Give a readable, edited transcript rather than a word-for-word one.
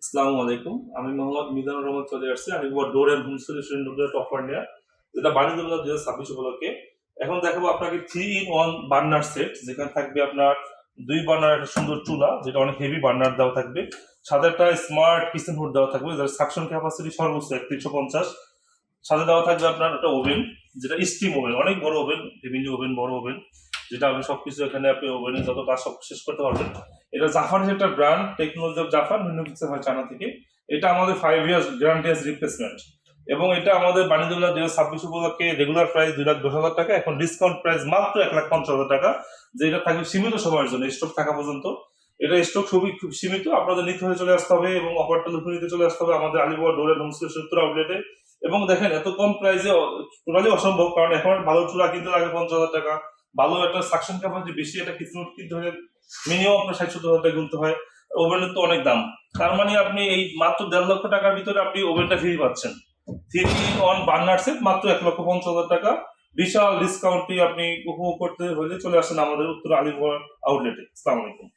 আসসালামু আলাইকুম। আমি মোহাম্মদ মিজানুর রহমান চলে আসছি। আমি ডোর এন্ড হোম সলিউশন নতুন একটা অফার নিয়ে, যেটা বাণিজ্য মেলা 2026 উপলক্ষে। এখন দেখাবো আপনাকে 3-in-1 বার্নার সেট, যেখানে থাকবে আপনার 2 বার্নার একটা সুন্দর চুলা, যেটা অনেক হেভি বার্নার দেওয়া থাকবে। সাথে একটা স্মার্ট কিচেন হুড দেওয়া থাকবে, যার সাকশন ক্যাপাসিটি সর্বোচ্চ 3150। সাথে দেওয়া থাকবে আপনার একটা ওভেন, যেটা স্টিম ওভেন, অনেক বড় ওভেন, ফ্যামিলি ওভেন, বড় ওভেন, যেটা আপনি সবকিছু এখানে আপনি ওভেনে যত কাজ সব শেষ করতে পারবেন। এটা জাপানের একটা brand, technology of Japan, manufacture হয় চায়না থেকে। এটা আমাদের 5 ইয়ার্স গ্যারান্টিয়াস রিপ্লেসমেন্ট, এবং এটা আমাদের বাণিজ্য মেলা 2026 উপলক্ষে রেগুলার প্রাইস 2,10,000 টাকা, এখন ডিসকাউন্ট প্রাইস মাত্র 1,50,000 টাকা, যেটা থাকবে সীমিত সময়ের জন্য, স্টক থাকা পর্যন্ত। এটা স্টক খুব সীমিত, আপনাদের নিতে হয়ে চলে আসতে হবে এবং অফারটা লুফে নিতে চলে আসতে হবে আমাদের Alipur door and home solution আউটলেটে। এবং দেখেন, এত কম প্রাইসে টোটালি অসম্ভব, কারণ এখন ভালো চুলা কিনতে লাগে 50,000 টাকা, ভালো একটা সাকশন ক্যাপাসিটি বেশি একটা কিচেন কিনতে হলে মিনিমাম আপনার 60-70,000 টাকা কিনতে হয়। ওভেনের তো অনেক দাম, তার মানে আপনি এই মাত্র 1.5 লক্ষ টাকার ভিতরে আপনি ওভেনটা ফ্রি পাচ্ছেন। 3-in-1 বার্নার সেট মাত্র 1,50,000 টাকা। বিশাল ডিসকাউন্টটি আপনি উপভোগ করতে হলে চলে আসেন আমাদের উত্তর আলিপুর আউটলেটে। আসসালামু আলাইকুম।